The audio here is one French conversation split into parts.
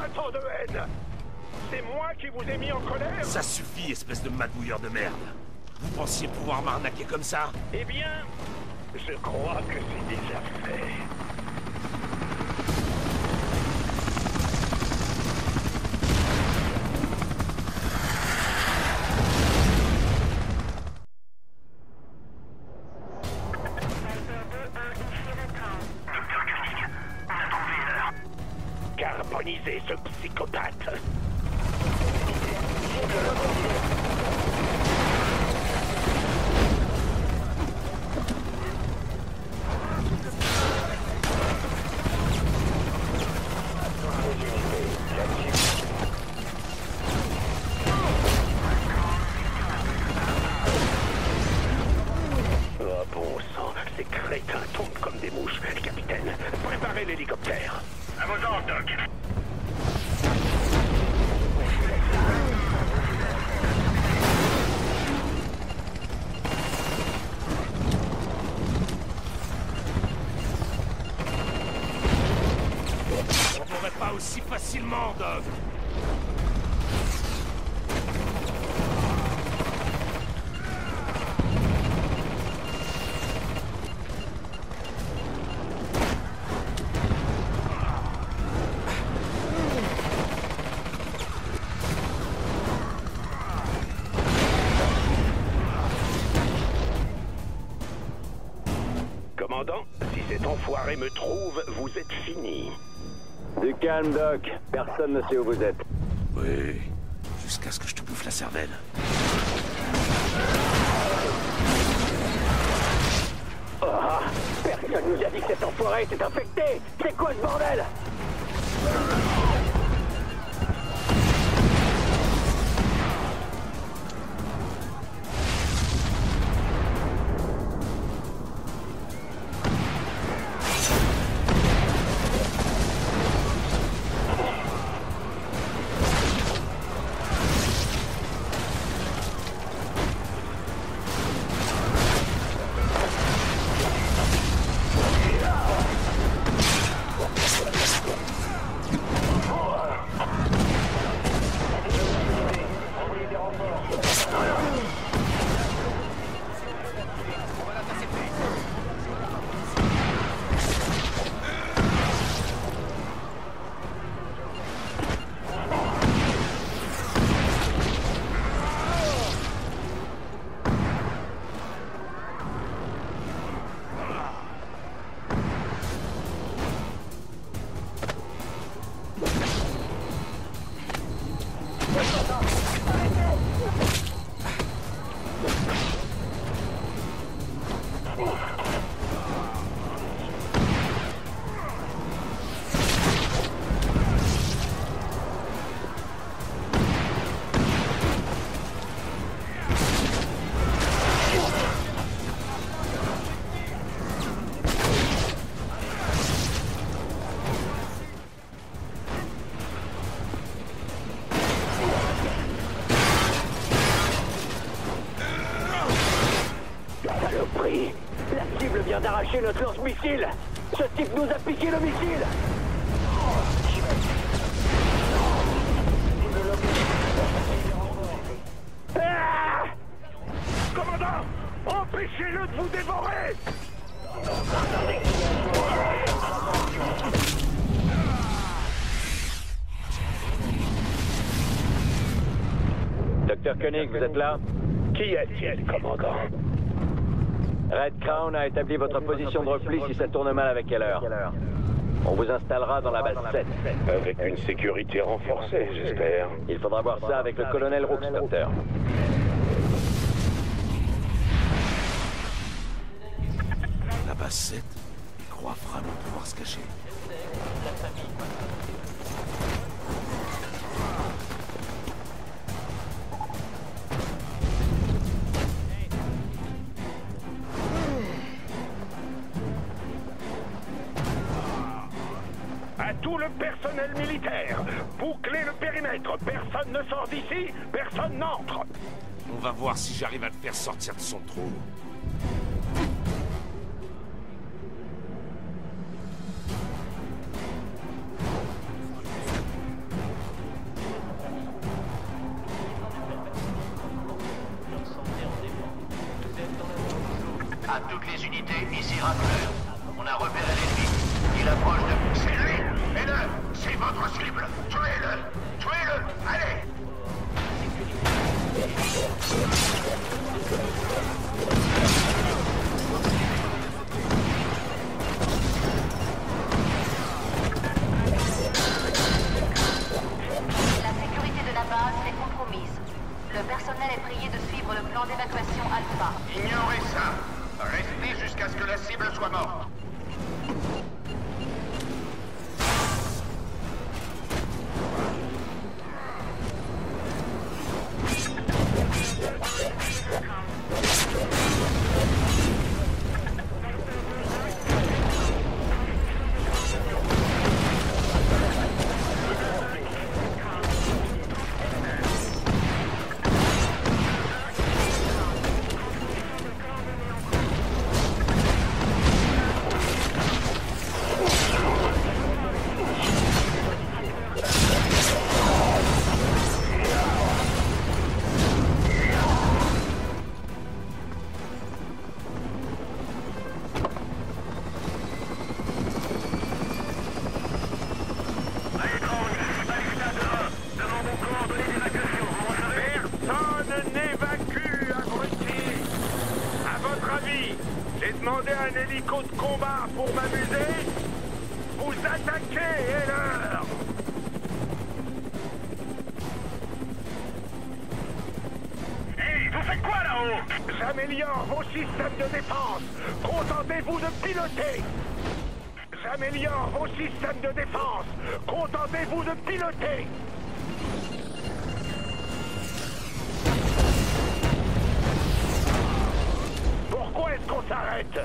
Pourquoi tant de haine? C'est moi qui vous ai mis en colère? Ça suffit, espèce de madouilleur de merde. Vous pensiez pouvoir m'arnaquer comme ça? Eh bien, je crois que c'est déjà fait. Carboniser ce psychopathe. Oh bon sang, ces crétins tombent comme des mouches. Capitaine, préparez l'hélicoptère. À vos ordres, Doc. On m'aurait pas aussi facilement, Doc. Commandant, si cet enfoiré me trouve, vous êtes fini. Du calme, Doc. Personne ne sait où vous êtes. Oui, jusqu'à ce que je te bouffe la cervelle. Oh, personne nous a dit que cet enfoiré était infecté. C'est quoi ce bordel? La cible vient d'arracher notre lance-missile. Ce type nous a piqué le missile. Ah! Commandant, empêchez-le de vous dévorer! Docteur Koenig, vous êtes là? Qui est-il, commandant? Red Crown a établi votre position de repli si ça tourne mal avec Keller. On vous installera dans la base 7. Avec une sécurité renforcée, j'espère. Il faudra voir ça avec le colonel Rooks, docteur. La base 7, il croit vraiment pouvoir se cacher. À tout le personnel militaire, bouclez le périmètre. Personne ne sort d'ici, personne n'entre. On va voir si j'arrive à le faire sortir de son trou. À toutes les unités, ici Raptor. On a repéré l'ennemi. Il approche de... C'est lui! Et-le! C'est votre cible! Tuez-le! Tuez-le! Allez! La sécurité de la base est compromise. Le personnel est prié de suivre le plan d'évacuation Alpha. Ignorez ça! Restez jusqu'à ce que la cible soit morte. J'ai demandé un hélico de combat pour m'amuser. Vous attaquez, et l'heure. Hey, vous faites quoi là-haut? J'améliore vos systèmes de défense. Contentez-vous de piloter. J'améliore vos systèmes de défense. Contentez-vous de piloter. Pourquoi est-ce qu'on s'arrête?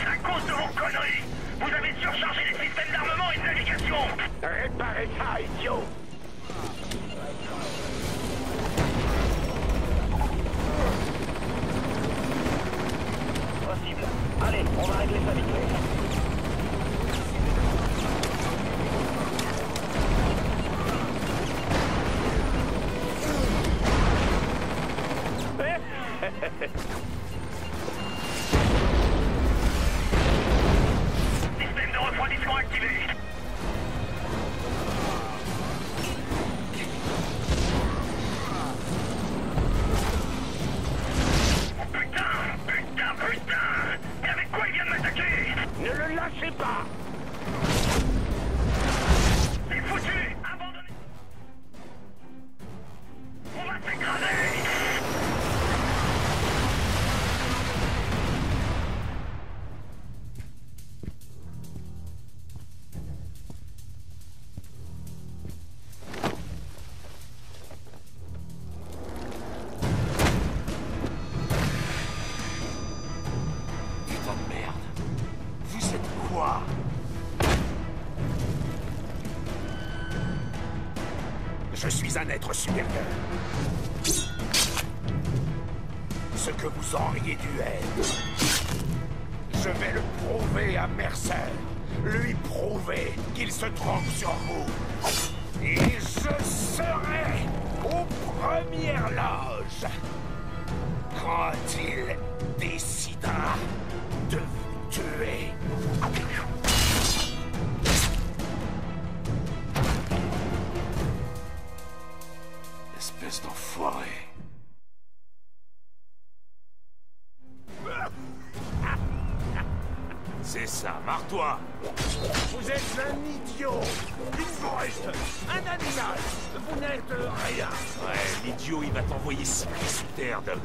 À cause de vos conneries! Vous avez surchargé les systèmes d'armement et de navigation! Réparez ça, idiot! Possible. Allez, on va régler ça vite fait. Système de refroidissement activé. Putain! Et avec quoi il vient de m'attaquer? Ne le lâchez pas! C'est foutu! Abandonnez! On va s'écraser! Je suis un être supérieur. Ce que vous auriez dû être. Je vais le prouver à Mercer. Lui prouver qu'il se trompe sur vous. Et je serai aux premières loges quand il décidera de vous tuer. Espèce d'enfoiré. C'est ça, marre-toi. Vous êtes un idiot, une brute, un animal. Vous n'êtes rien. Ouais, l'idiot, il va t'envoyer sous terre, Doc.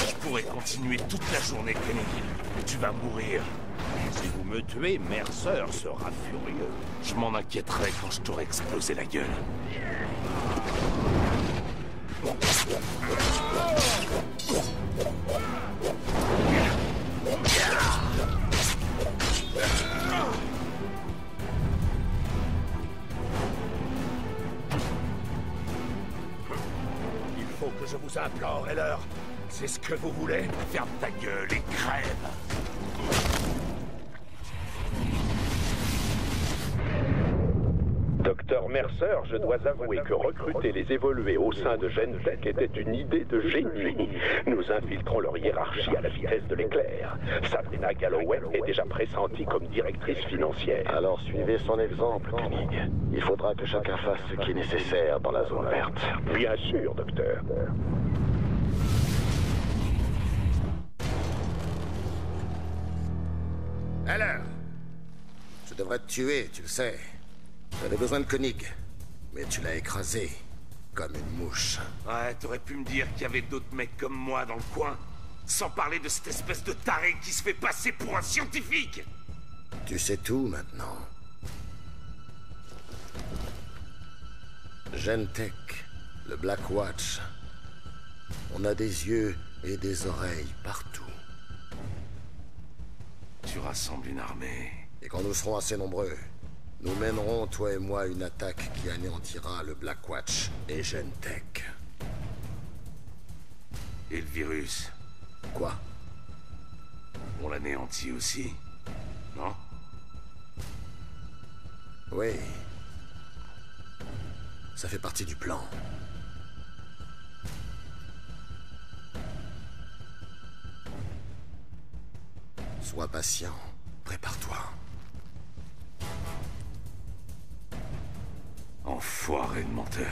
Je pourrais continuer toute la journée, Kennedy, mais tu vas mourir. Si vous me tuez, Mercer sera furieux. Je m'en inquiéterai quand je t'aurai explosé la gueule. Il faut que je vous implore, Heller. C'est ce que vous voulez? Ferme ta gueule et crève! Docteur Mercer, je dois avouer que recruter les évolués au sein de Gentek était une idée de génie. Nous infiltrons leur hiérarchie à la vitesse de l'éclair. Sabrina Galloway est déjà pressentie comme directrice financière. Alors suivez son exemple, Koenig. Il faudra que chacun fasse ce qui est nécessaire dans la zone verte. Bien sûr, docteur. Alors, je devrais te tuer, tu le sais. J'avais besoin de Koenig, mais tu l'as écrasé comme une mouche. Ouais, t'aurais pu me dire qu'il y avait d'autres mecs comme moi dans le coin. Sans parler de cette espèce de taré qui se fait passer pour un scientifique. Tu sais tout maintenant. Gentek, le Black Watch. On a des yeux et des oreilles partout. Tu rassembles une armée. Et quand nous serons assez nombreux, nous mènerons, toi et moi, une attaque qui anéantira le Black Watch et Gentek. Et le virus? Quoi? On l'anéantit aussi, non? Oui. Ça fait partie du plan. Sois patient. Prépare-toi. Enfoiré de menteur.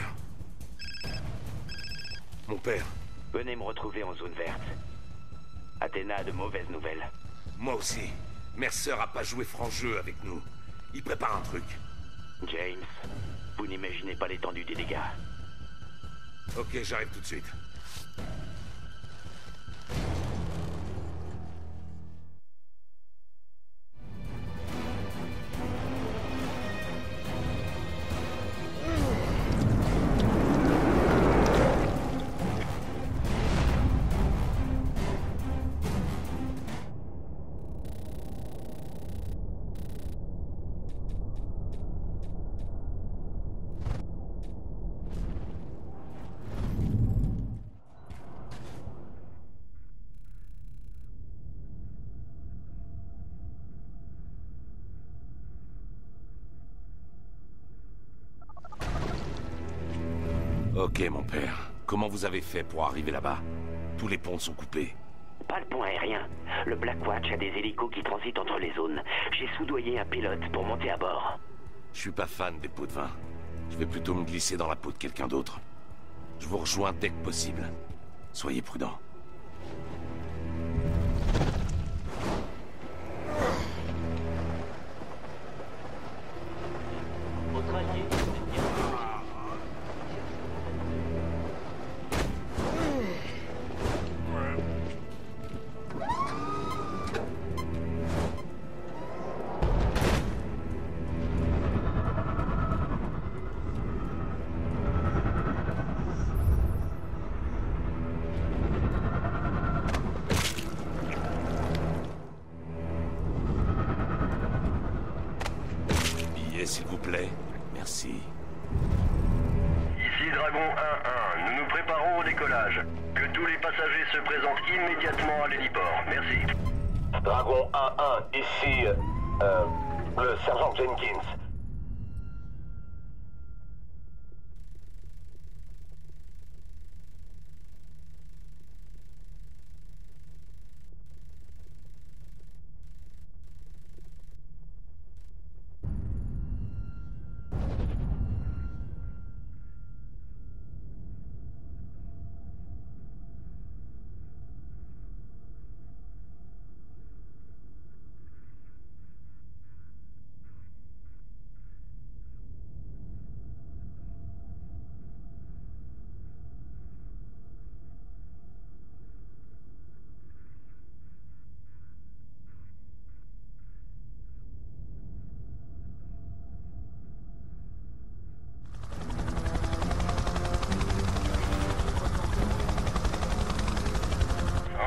Mon père. Venez me retrouver en zone verte. Athéna a de mauvaises nouvelles. Moi aussi. Mercer a pas joué franc jeu avec nous. Il prépare un truc. James, vous n'imaginez pas l'étendue des dégâts. Ok, j'arrive tout de suite. Ok, mon père. Comment vous avez fait pour arriver là-bas? Tous les ponts sont coupés. Pas le pont aérien. Le Black Watch a des hélicos qui transitent entre les zones. J'ai soudoyé un pilote pour monter à bord. Je suis pas fan des pots de vin. Je vais plutôt me glisser dans la peau de quelqu'un d'autre. Je vous rejoins dès que possible. Soyez prudents. S'il vous plaît. Merci. Ici Dragon 1-1, nous nous préparons au décollage. Que tous les passagers se présentent immédiatement à l'héliport. Merci. Dragon 1-1, ici... le sergent Jenkins.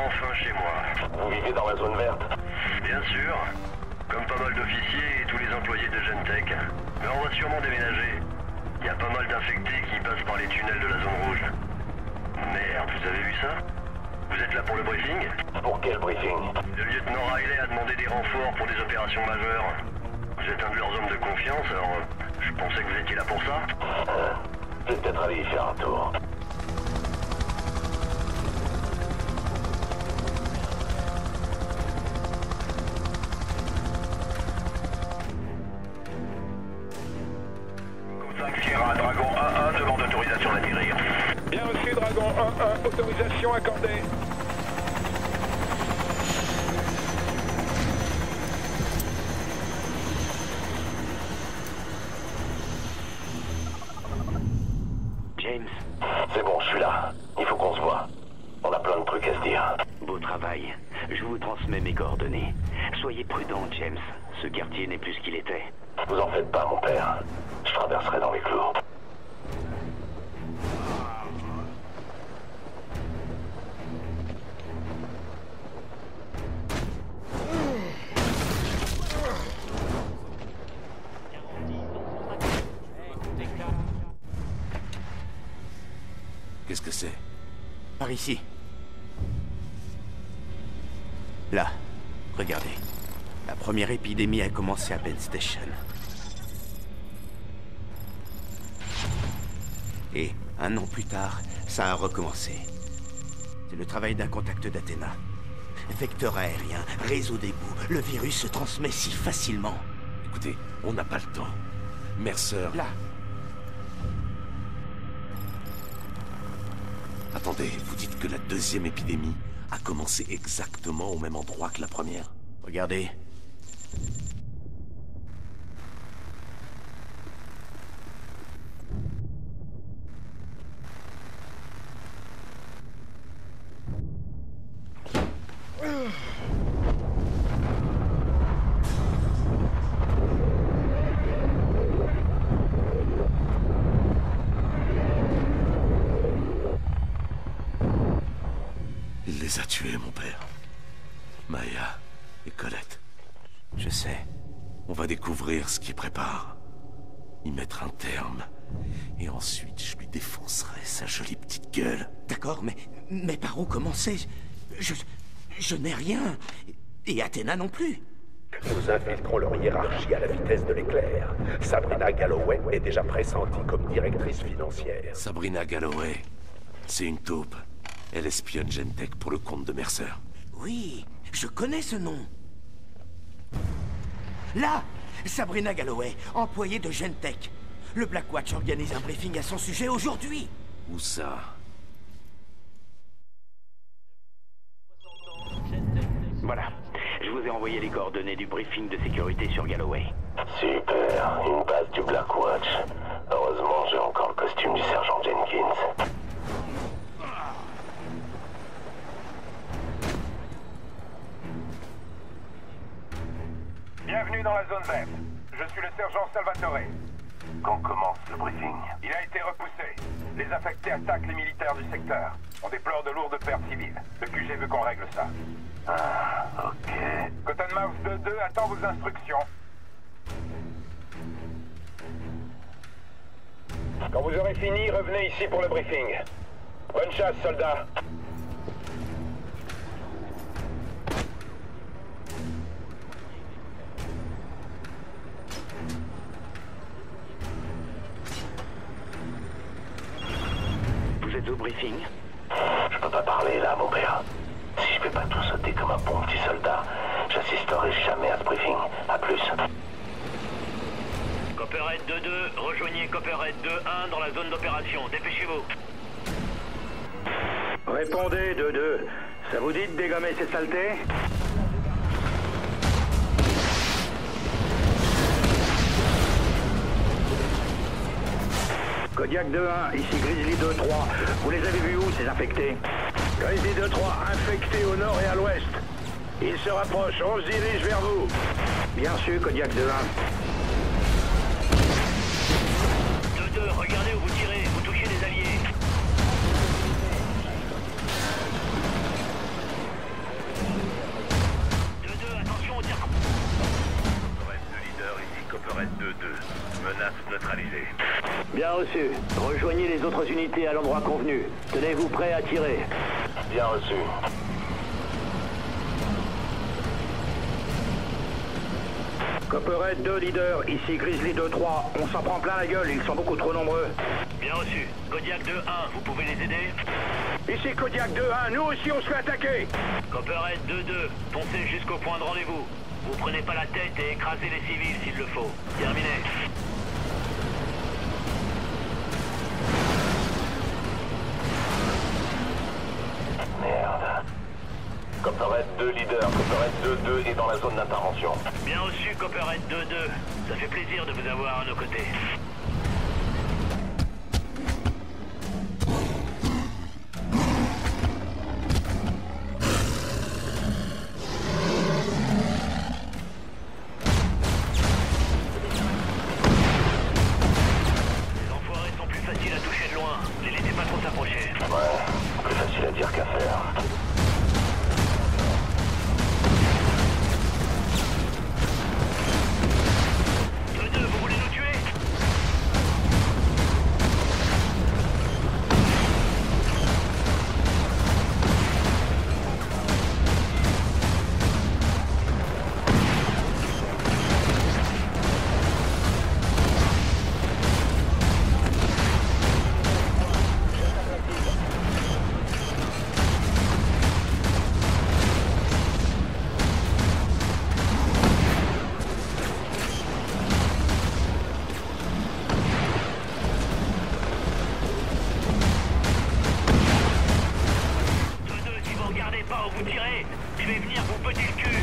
Enfin chez moi. Vous vivez dans la zone verte? Bien sûr. Comme pas mal d'officiers et tous les employés de Gentek. Mais on va sûrement déménager. Il y a pas mal d'infectés qui passent par les tunnels de la zone rouge. Merde, vous avez vu ça? Vous êtes là pour le briefing? Pour quel briefing? Le lieutenant Riley a demandé des renforts pour des opérations majeures. Vous êtes un de leurs hommes de confiance, alors je pensais que vous étiez là pour ça. Je vais peut-être aller y faire un tour. Sierra, Dragon 1-1, demande autorisation d'atterrir. Bien reçu, Dragon 1-1, autorisation accordée. James. C'est bon, je suis là. Il faut qu'on se voit. On a plein de trucs à se dire. Beau travail. Je vous transmets mes coordonnées. Soyez prudent, James. Ce quartier n'est plus ce qu'il était. Vous en faites pas, mon père. Je traverserai dans les clous. Qu'est-ce que c'est? Par ici. Là, regardez. La première épidémie a commencé à Penn Station. Et, 1 an plus tard, ça a recommencé. C'est le travail d'un contact d'Athéna. Vecteur aérien, réseau d'égouts, le virus se transmet si facilement. Écoutez, on n'a pas le temps. Mercer... Là. Attendez, vous dites que la deuxième épidémie a commencé exactement au même endroit que la première? Regardez. Il les a tués, mon père. Maya et Colette. Je sais. On va découvrir ce qu'il prépare. Y mettre un terme. Et ensuite, je lui défoncerai sa jolie petite gueule. D'accord, mais par où commencer? Je n'ai rien. Et Athéna non plus. Nous infiltrons leur hiérarchie à la vitesse de l'éclair. Sabrina Galloway est déjà pressentie comme directrice financière. Sabrina Galloway, c'est une taupe. Elle espionne Gentek pour le compte de Mercer. Oui, je connais ce nom. Là, Sabrina Galloway, employée de Gentek. Le Blackwatch organise un briefing à son sujet aujourd'hui. Où ça? Voilà. Je vous ai envoyé les coordonnées du briefing de sécurité sur Galloway. Super, une base du Blackwatch. Heureusement, j'ai encore le costume du sergent Jenkins. Bienvenue dans la zone verte. Je suis le sergent Salvatore. Quand commence le briefing? Il a été repoussé. Les affectés attaquent les militaires du secteur. On déplore de lourdes pertes civiles. Le QG veut qu'on règle ça. Ah, ok. Cottonmouth 2-2 attend vos instructions. Quand vous aurez fini, revenez ici pour le briefing. Bonne chasse, soldats. Vous êtes au briefing? Je peux pas parler là, mon père. Si je fais pas tout sauter comme un bon petit soldat, j'assisterai jamais à ce briefing. À plus. Copperhead 2-2, rejoignez Copperhead 2-1 dans la zone d'opération. Dépêchez-vous. Répondez, 2-2. Ça vous dit de dégommer ces saletés? Kodiak 2-1, ici Grizzly 2-3. Vous les avez vus où, ces infectés? Grizzly 2-3, infectés au nord et à l'ouest. Ils se rapprochent, on se dirige vers vous. Bien sûr, Kodiak 2-1. 2-2, regardez où vous tirez, vous touchez les alliés. Attention au tir. Copperhead 2 leader, ici Copperhead 2-2. Menace neutralisée. Bien reçu. Rejoignez les autres unités à l'endroit convenu. Tenez-vous prêts à tirer. Bien reçu. Copperhead 2, leader, ici Grizzly 2-3. On s'en prend plein la gueule, ils sont beaucoup trop nombreux. Bien reçu. Kodiak 2-1, vous pouvez les aider? Ici Kodiak 2-1, nous aussi on se fait attaquer. Copperhead 2-2, foncez jusqu'au point de rendez-vous. Vous prenez pas la tête et écrasez les civils s'il le faut. Terminé. Merde. Copperhead 2, leader. Copperhead 2-2 est dans la zone d'intervention. Bien reçu, Copperhead 2-2. Ça fait plaisir de vous avoir à nos côtés. Les enfoirés sont plus faciles à toucher de loin. Les laissez pas trop s'approcher. Ouais, plus facile à dire qu'à faire. Vous voulez nous tuer? Si vous regardez pas où vous tirez, je vais venir vous péter le cul.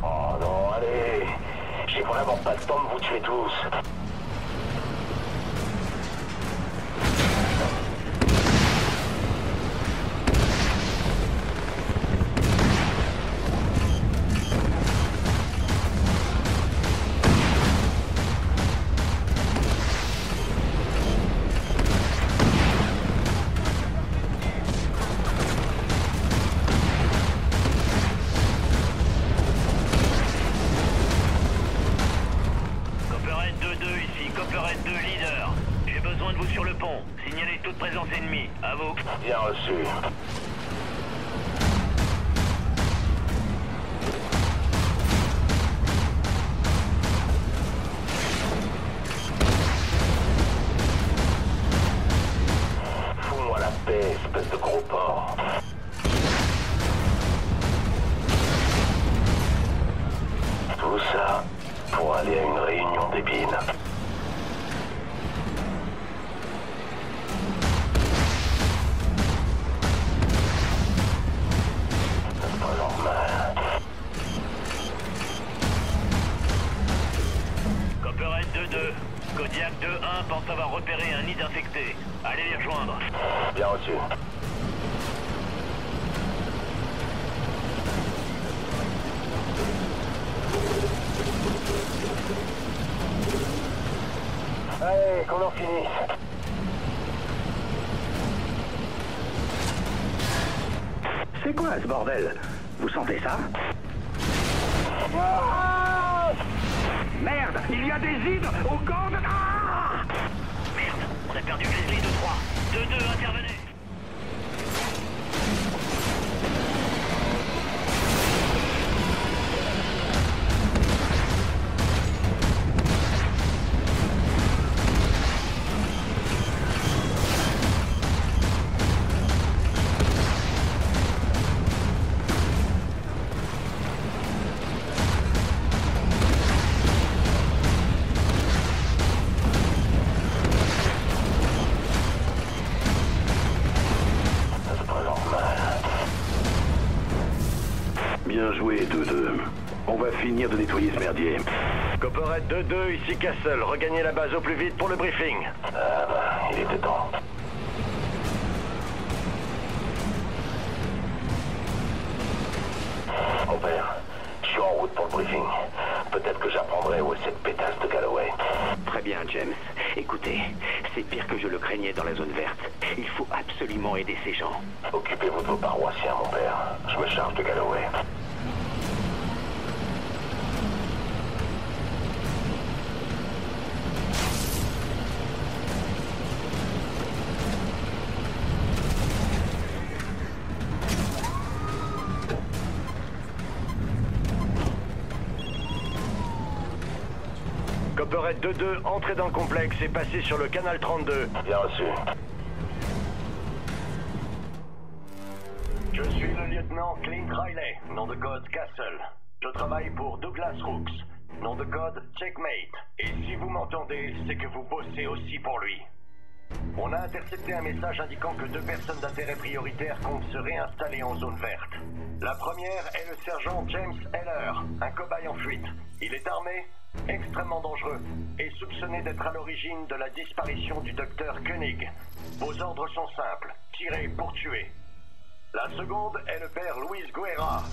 Oh non, allez. J'ai vraiment pas le temps de vous tuer tous. Copperhead 2-2 ici, Copperhead 2 leader. J'ai besoin de vous sur le pont. Signalez toute présence ennemie. À vous. Bien reçu. Fous-moi la paix, espèce de gros porc. Tout ça pour aller à une réunion débile. C'est pas normal. Copperhead 2-2. Kodiak 2-1 pense avoir repéré un nid d'infectés. Allez les rejoindre. Bien reçu. Allez, qu'on en finisse. C'est quoi ce bordel? Vous sentez ça? Merde, il y a des hydres au camp de... Ah! Merde, on a perdu Grizzly 2-3. 2-2, intervenez. Bien joué, 2-2. On va finir de nettoyer ce merdier. Copperhead 2-2, ici Castle. Regagnez la base au plus vite pour le briefing. Ah bah, il était temps. route pour le briefing. Peut-être que j'apprendrai où est cette pétasse de Galloway. Très bien, James. Écoutez, c'est pire que je le craignais dans la zone verte. Il faut absolument aider ces gens. Occupez-vous de vos paroissiens, mon père. Je me charge de Galloway. Copperhead 2-2, entrez dans le complexe et passez sur le canal 32. Bien reçu. Je suis le lieutenant Clint Riley, nom de code Castle. Je travaille pour Douglas Rooks, nom de code Checkmate. Et si vous m'entendez, c'est que vous bossez aussi pour lui. On a intercepté un message indiquant que 2 personnes d'intérêt prioritaire comptent se réinstaller en zone verte. La première est le sergent James Heller, un cobaye en fuite. Il est armé, extrêmement dangereux, et soupçonné d'être à l'origine de la disparition du docteur Koenig. Vos ordres sont simples, tirer pour tuer. La seconde est le père Luis Guerra,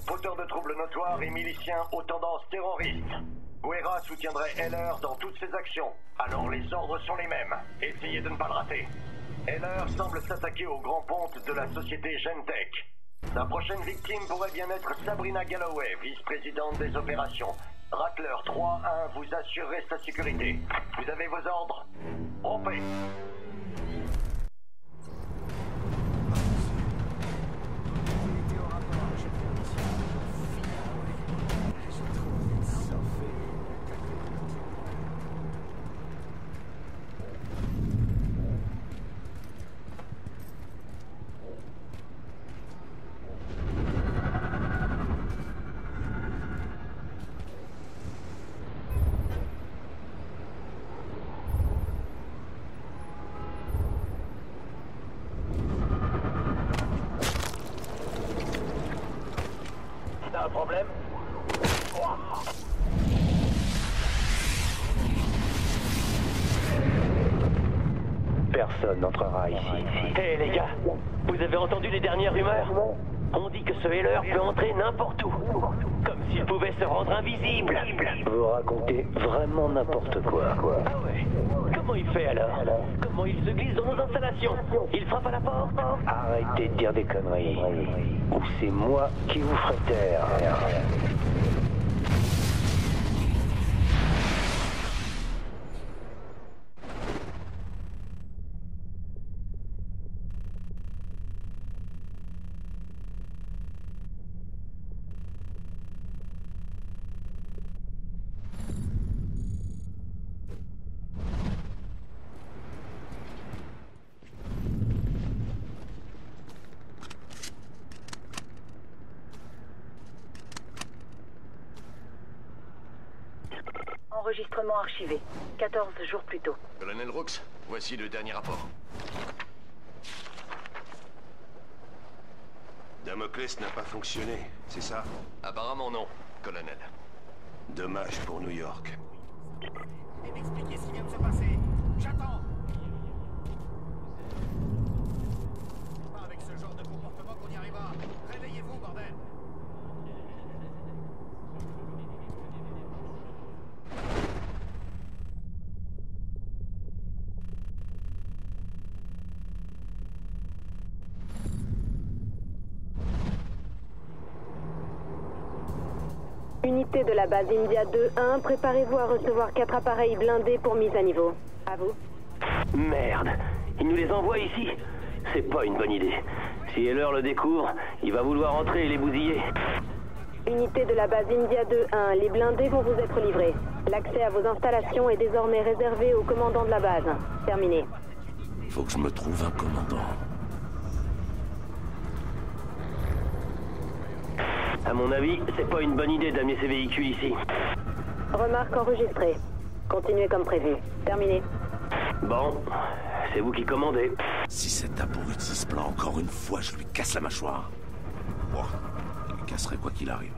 fauteur de troubles notoires et milicien aux tendances terroristes. Guerra soutiendrait Heller dans toutes ses actions, alors les ordres sont les mêmes. Essayez de ne pas le rater. Heller semble s'attaquer au grand ponte de la société Gentech. Sa prochaine victime pourrait bien être Sabrina Galloway, vice-présidente des opérations. Rattler 3-1, vous assurerez sa sécurité. Vous avez vos ordres? Rompez. Un problème? Personne n'entrera ici. Hé les gars, vous avez entendu les dernières rumeurs? On dit que ce Heller peut entrer n'importe où. Comme s'il pouvait se rendre invisible. Vous racontez vraiment n'importe quoi. Ah ouais? Comment il fait alors? Comment il se glisse dans nos installations? Il frappe à la porte? Arrêtez de dire des conneries. Ou c'est moi qui vous ferai taire. Enregistrement archivé. 14 jours plus tôt. Colonel Rooks, voici le dernier rapport. Damoclès n'a pas fonctionné, c'est ça? Apparemment non, colonel. Dommage pour New York. Et m'expliquer ce qui vient de se passer. J'attends. C'est pas avec ce genre de comportement qu'on y arrivera. Réveillez-vous, bordel. Unité de la base India 2-1, préparez-vous à recevoir 4 appareils blindés pour mise à niveau. À vous. Merde, il nous les envoie ici? C'est pas une bonne idée. Si Heller le découvre, il va vouloir entrer et les bousiller. Unité de la base India 2-1, les blindés vont vous être livrés. L'accès à vos installations est désormais réservé au commandant de la base. Terminé. Faut que je me trouve un commandant. À mon avis, c'est pas une bonne idée d'amener ces véhicules ici. Remarque enregistrée. Continuez comme prévu. Terminé. Bon, c'est vous qui commandez. Si cet abruti se plaint encore une fois, je lui casse la mâchoire. Bon, je lui casserai quoi qu'il arrive.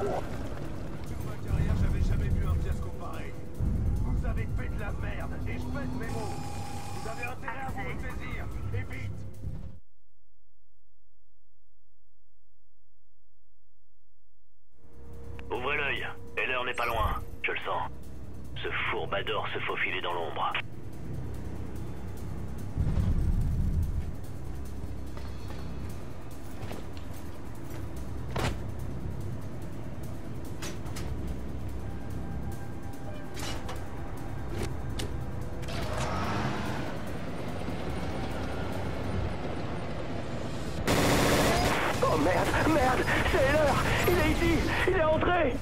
ma carrière, j'avais jamais vu un fiasco pareil. Vous avez fait de la merde, et je pèse mes mots. Vous avez intérêt à vous ressaisir, et vite. Ouvrez l'œil, Heller n'est pas loin, je le sens. Ce fourbe adore se faufiler dans l'ombre. Oh merde, merde, c'est Heller. Il est ici, il est entré.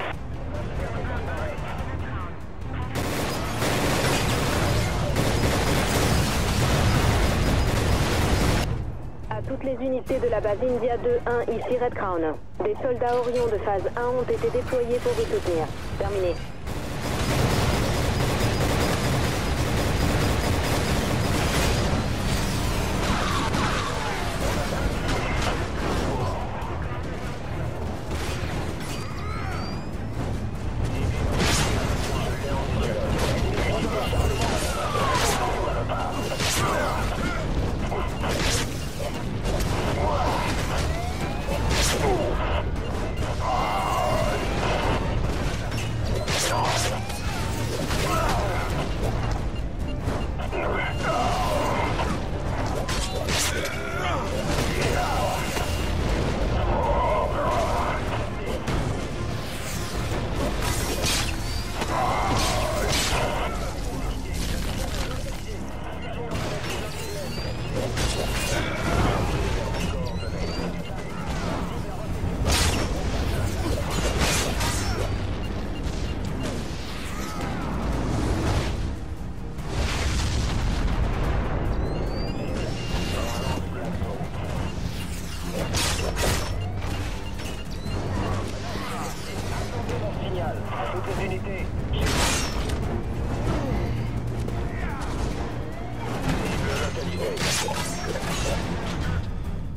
À toutes les unités de la base India 2-1, ici Red Crown. Des soldats Orion de phase 1 ont été déployés pour vous soutenir. Terminé.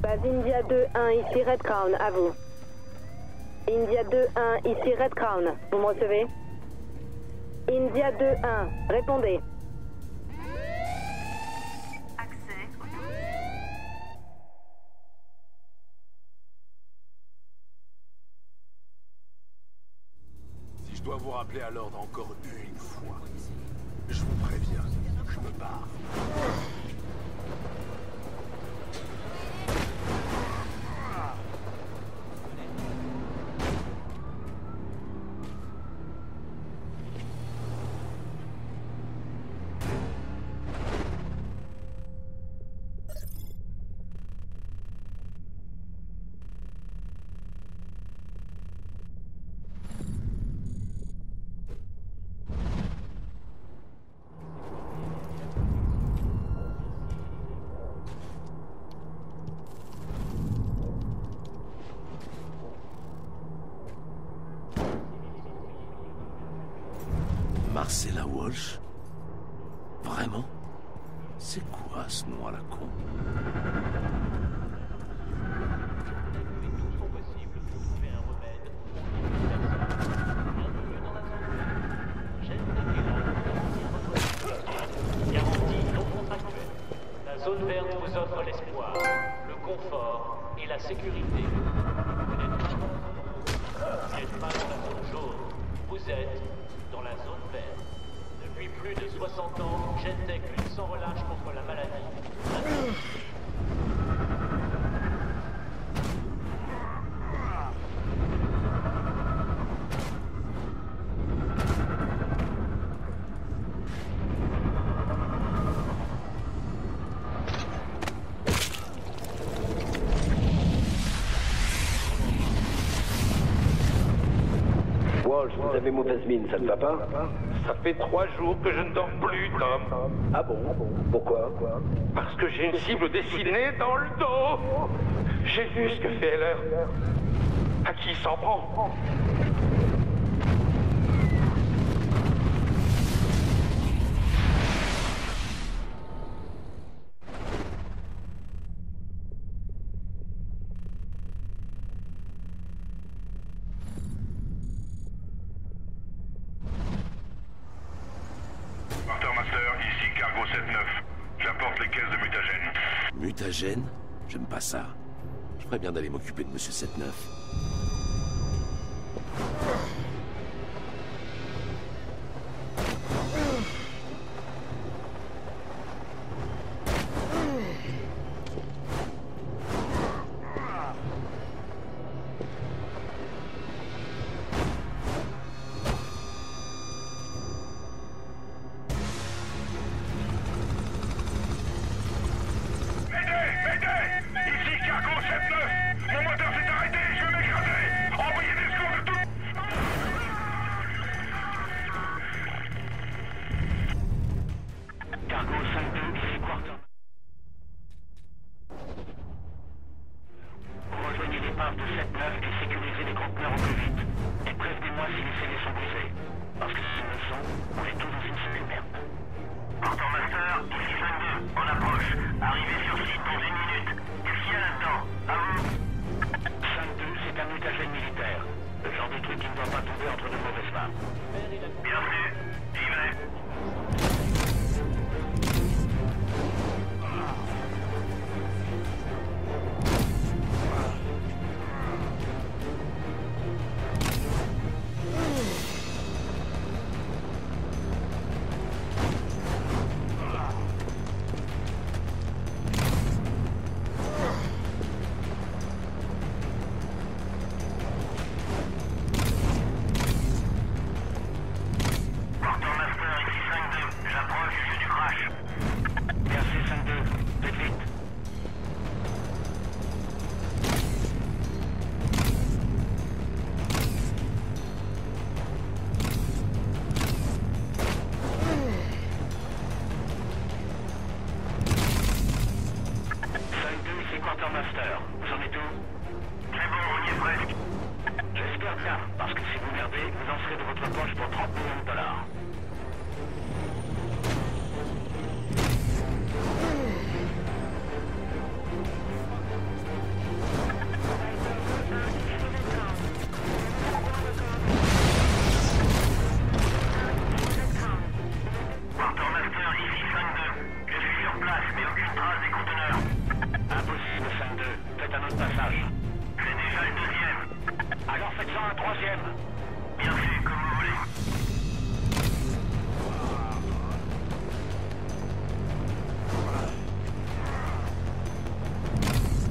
Base India 2-1, ici Red Crown, à vous. India 2-1, ici Red Crown, vous me recevez? India 2-1, répondez. Accès Si je dois vous rappeler à l'ordre encore une fois, je vous préviens, je me barre. Marcella Walsh? Vraiment? C'est quoi ce nom à la con? Garantie non contractuelle. La zone verte vous offre l'espoir, le confort et la sécurité. Vous n'êtes pas dans la zone jaune. Vous êtes dans la zone verte. Depuis plus de 60 ans, Gentek lutte sans relâche contre la maladie. Walsh, vous avez mauvaise mine, ça ne va pas? Ça fait 3 jours que je ne dors plus, Tom. Ah bon? Pourquoi? Parce que j'ai une cible dessinée dans le dos. J'ai vu ce que fait Heller. À qui il s'en prend? Mutagène? J'aime pas ça. Je ferais bien d'aller m'occuper de Monsieur 7-9.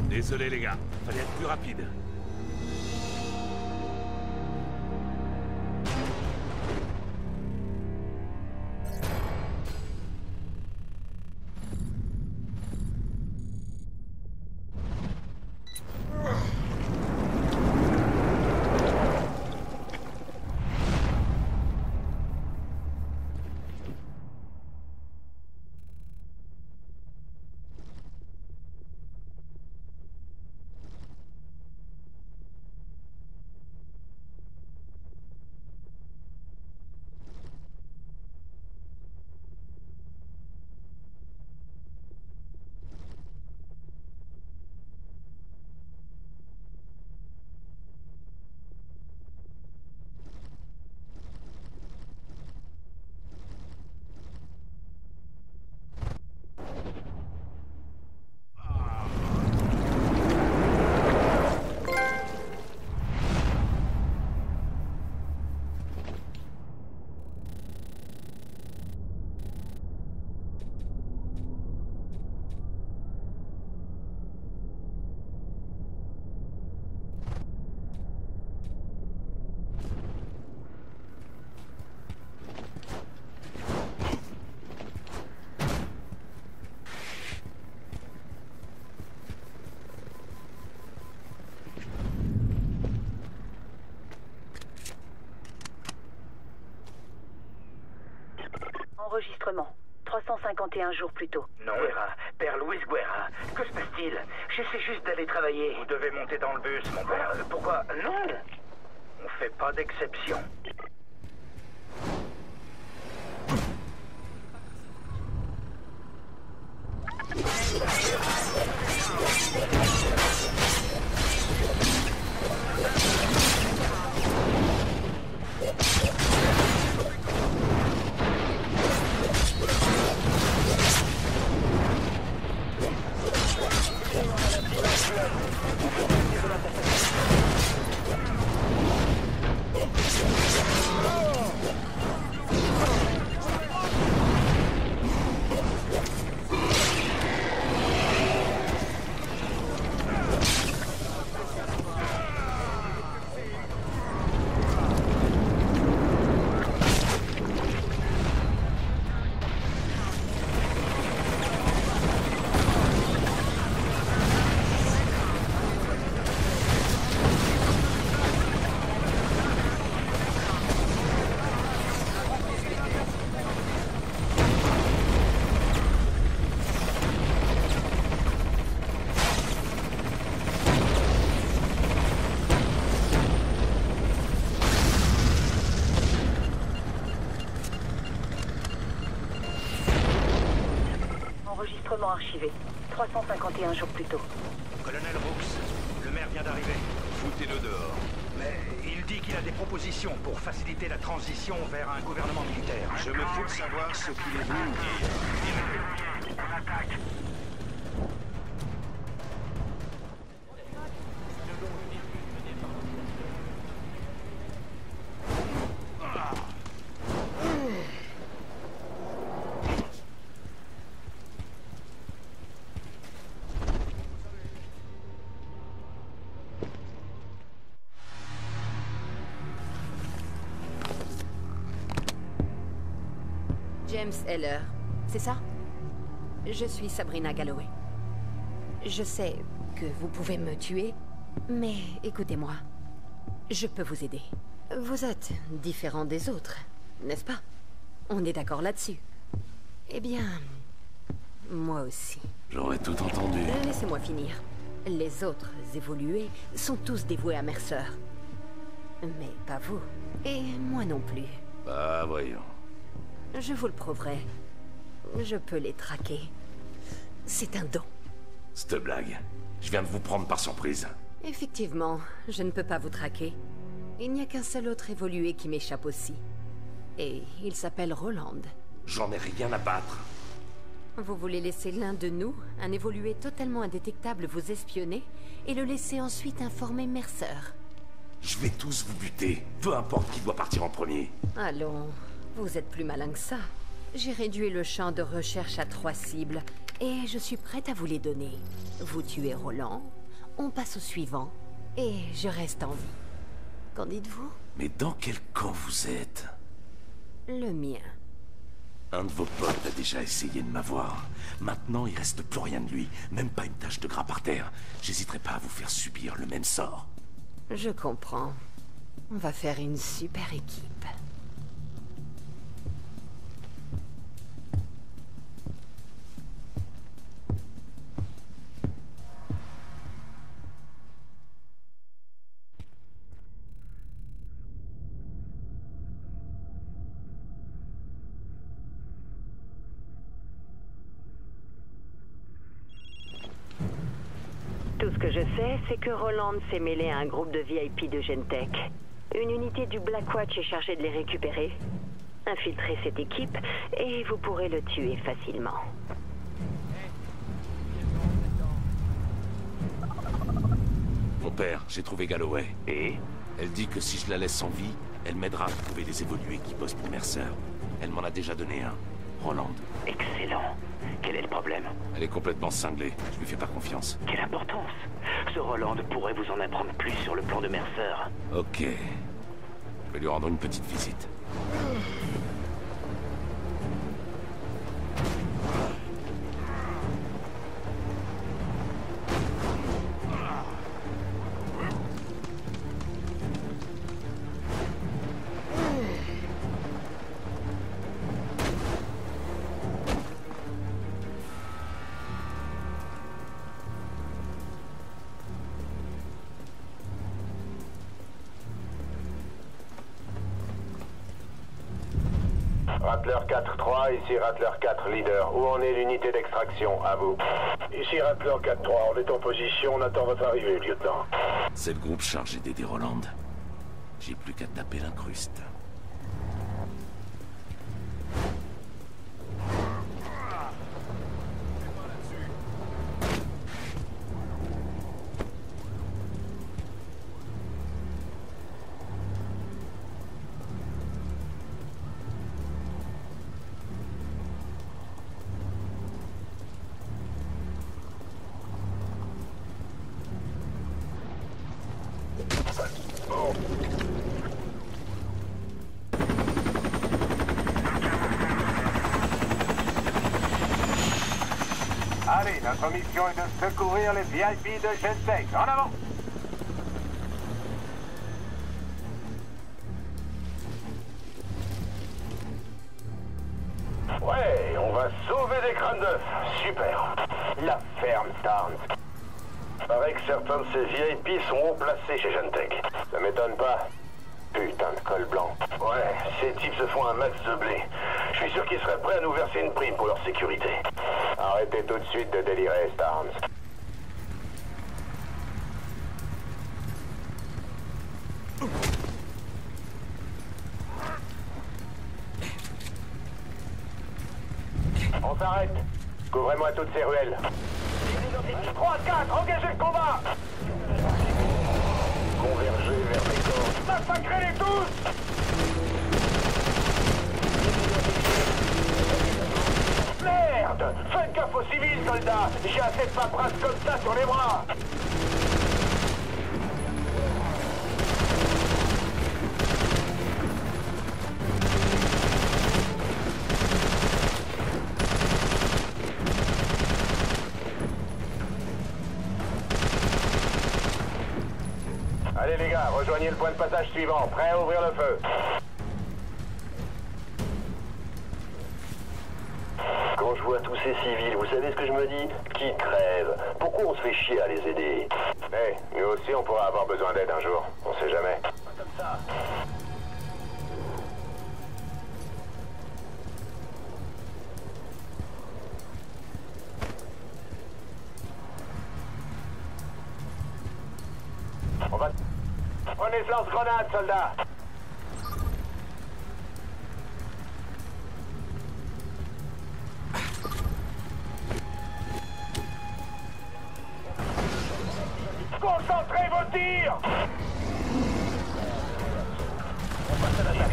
Désolé les gars, fallait être plus rapide. Enregistrement. 351 jours plus tôt. Non, Guerra. Père Luis Guerra. Que se passe-t-il? J'essaie juste d'aller travailler. Vous devez monter dans le bus, mon père. Pourquoi? Non. On fait pas d'exception. Enregistrement archivé. 351 jours plus tôt. Colonel Brooks, le maire vient d'arriver. Foutez-le dehors. Mais il dit qu'il a des propositions pour faciliter la transition vers un gouvernement militaire. Je me fous de savoir ce qu'il est venu nous dire. On attaque. James Heller, c'est ça? Je suis Sabrina Galloway. Je sais que vous pouvez me tuer, mais écoutez-moi. Je peux vous aider. Vous êtes différent des autres, n'est-ce pas? On est d'accord là-dessus. Eh bien, moi aussi. J'aurais tout entendu. Laissez-moi finir. Les autres évolués sont tous dévoués à Mercer. Mais pas vous. Et moi non plus. Bah, voyons. Je vous le prouverai. Je peux les traquer. C'est un don. Cette blague. Je viens de vous prendre par surprise. Effectivement, je ne peux pas vous traquer. Il n'y a qu'un seul autre évolué qui m'échappe aussi. Et il s'appelle Roland. J'en ai rien à battre. Vous voulez laisser l'un de nous, un évolué totalement indétectable, vous espionner et le laisser ensuite informer Mercer. Je vais tous vous buter, peu importe qui doit partir en premier. Allons, vous êtes plus malin que ça. J'ai réduit le champ de recherche à 3 cibles et je suis prête à vous les donner. Vous tuez Roland, on passe au suivant et je reste en vie. Qu'en dites-vous? Mais dans quel camp vous êtes? Le mien. Un de vos potes a déjà essayé de m'avoir. Maintenant, il reste plus rien de lui. Même pas une tache de gras par terre. J'hésiterai pas à vous faire subir le même sort. Je comprends. On va faire une super équipe. Tout ce que je sais, c'est que Roland s'est mêlé à un groupe de VIP de Gentek. Une unité du Blackwatch est chargée de les récupérer. Infiltrez cette équipe et vous pourrez le tuer facilement. Mon père, j'ai trouvé Galloway. Et? Elle dit que si je la laisse en vie, elle m'aidera à trouver des évolués qui bossent pour Mercer. Elle m'en a déjà donné un. Roland. Excellent. Quel est le problème? Elle est complètement cinglée. Je lui fais pas confiance. Quelle importance? Ce Roland pourrait vous en apprendre plus sur le plan de Mercer. Ok. Je vais lui rendre une petite visite. Rattler 4-3, ici Rattler 4, leader. Où en est l'unité d'extraction? À vous. Ici Rattler 4-3, on est en position, on attend votre arrivée, lieutenant. C'est le groupe chargé d'aider Roland. J'ai plus qu'à taper l'incruste. Allez, notre mission est de secourir les VIP de Gentek. En avant! Ouais, on va sauver des crânes d'œufs. Super. La ferme Starnes. Paraît que certains de ces VIP sont haut placés chez Gentek. Ça m'étonne pas. Putain de col blanc. Ouais, ces types se font un max de blé. Je suis sûr qu'ils seraient prêts à nous verser une prime pour leur sécurité. Arrêtez tout de suite de délirer, Starnes. On s'arrête. Couvrez-moi toutes ces ruelles. 3-4, engagez le combat! Convergez vers les corps. Massacrez-les tous! Merde! Faites gaffe aux civils, soldats! J'ai assez de paperasse comme ça sur les bras! Allez les gars, rejoignez le point de passage suivant, prêt à ouvrir le feu. Quand je vois tous ces civils, vous savez ce que je me dis? Qui crèvent? Pourquoi on se fait chier à les aider? Hey, nous aussi on pourra avoir besoin d'aide un jour, on sait jamais. Comme ça. On va... Prenez ce lance-grenade, soldats! Concentrez vos tirs! On passe à l'attaque.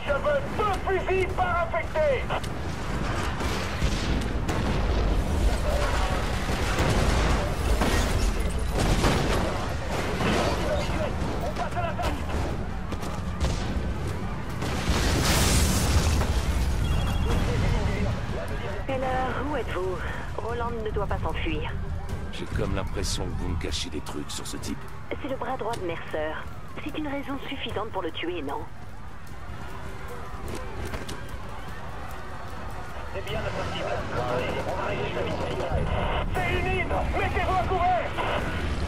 Je veux 2 fusils par infecté! On passe à l'attaque! Heller, où êtes-vous? Roland ne doit pas s'enfuir. J'ai comme l'impression que vous me cachez des trucs sur ce type. C'est le bras droit de Mercer. C'est une raison suffisante pour le tuer, non? C'est bien notre cible. C'est une hydre! Mettez-vous à couvert!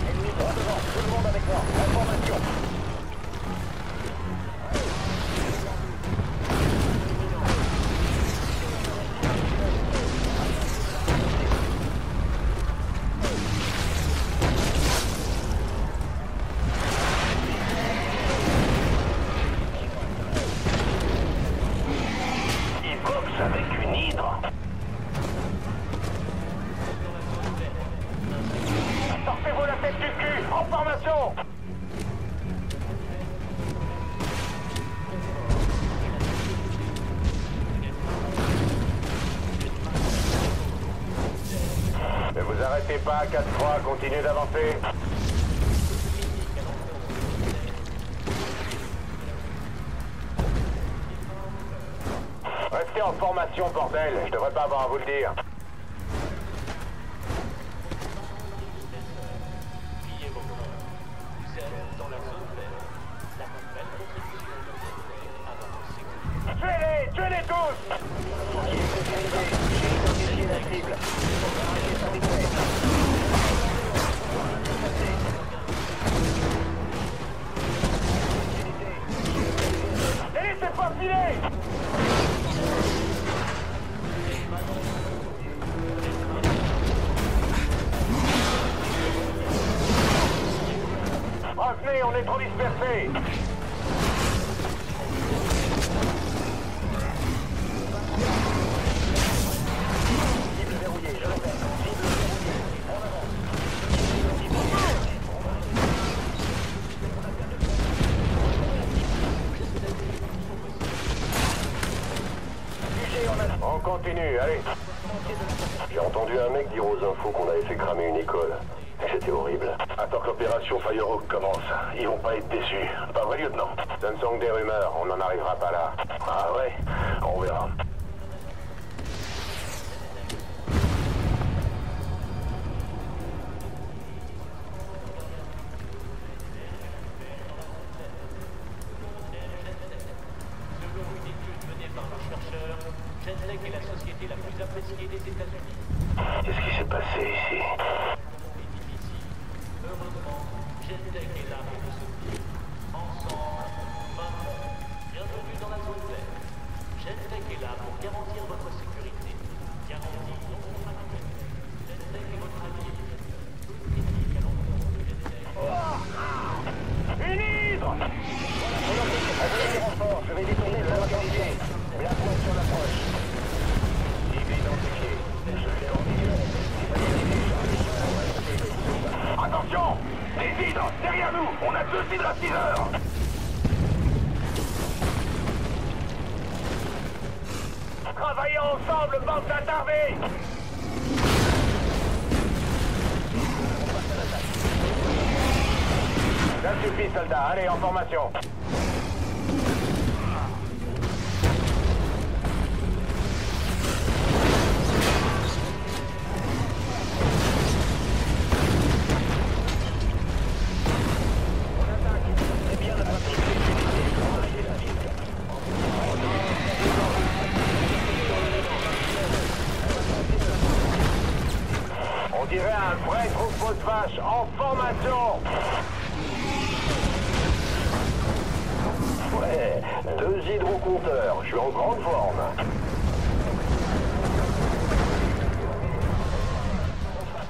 Ennemi droit devant, tout le monde avec moi. Information. Il boxe avec une hydre. Sortez-vous la tête du cul! En formation! Ne vous arrêtez pas, 4-3, continuez d'avancer. Restez en formation, bordel. Je devrais pas avoir à vous le dire. Tuez-les! Tuez-les tous! J'ai identifié la cible. Ne laissez pas filer! Revenez, on est trop dispersés. Cible verrouillée, je répète. Cible verrouillée. En avant. On continue, allez. J'ai entendu un mec dire aux infos qu'on avait fait cramer une école. C'était horrible. Attends que l'opération Firehawk commence. Ils vont pas être déçus. Pas vrai, lieutenant? Ce ne sont que des rumeurs. On n'en arrivera pas là. Ah ouais? On verra. Gentech est la société la plus appréciée des États-Unis. Qu'est-ce qui s'est passé ici? Heureusement, Gentech est là pour vous soutenir. Ensemble, nous vaincrons. Bienvenue dans la zone verte. Gentech est là pour garantir votre sécurité. Garantie non contractuelle. Gentech est votre allié. Toute critique à l'encontre de Gentech. Une hydre! Avec les renforts, je vais détourner pour localiser. Blackwatch sur l'approche. Cible identifiée. Je vais en visuel. Attention! Des hydres! Derrière nous! On a 2 hydres à 6 heures! Travaillons ensemble, bande d'attardés! Ça suffit, soldats. Allez, en formation. On dirait un vrai troupeau de vaches en formation. Ouais, 2 hydrocompteurs, je suis en grande forme.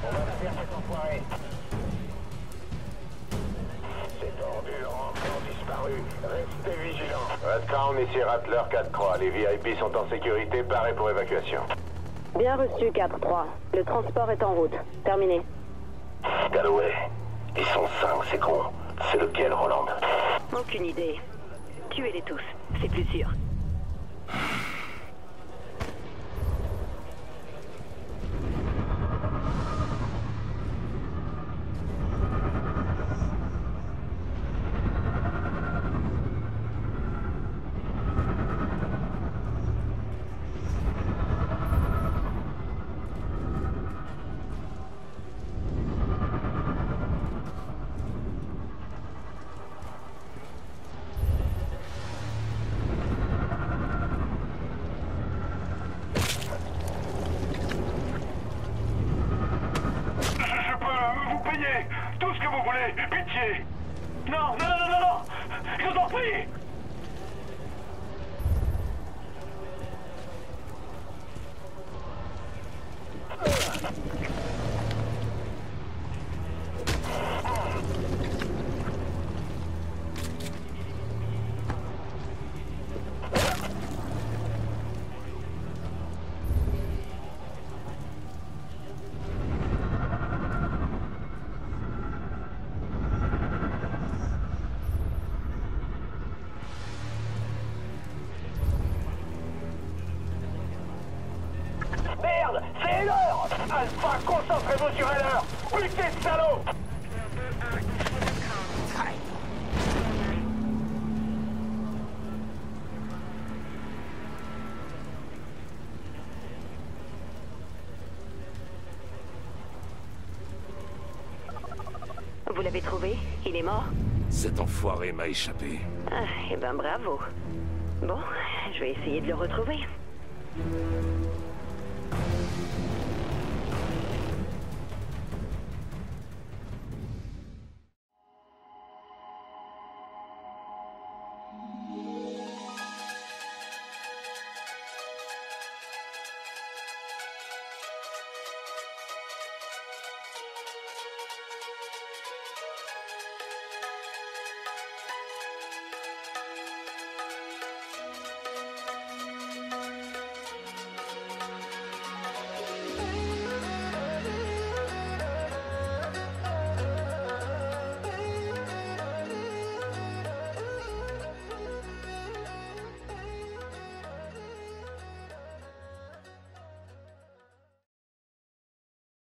On va la faire cet enfoiré. Ces ordures ont encore disparu. Restez vigilants. Red Crown, ici Rattler 4-3. Les VIP sont en sécurité, parés pour évacuation. Bien reçu, 4-3. Le transport est en route. Terminé. Galloway, ils sont 5, c'est con. C'est lequel, Roland? Aucune idée. Tuez-les tous, c'est plus sûr. Tout ce que vous voulez, pitié! Non, non, non, non, non, non! Je vous en prie! Merde, c'est l'heure! Alpha, concentrez-vous sur l'heure! Butez ce salaud! Vous l'avez trouvé? Il est mort? Cet enfoiré m'a échappé. Ah, eh ben bravo. Bon, je vais essayer de le retrouver.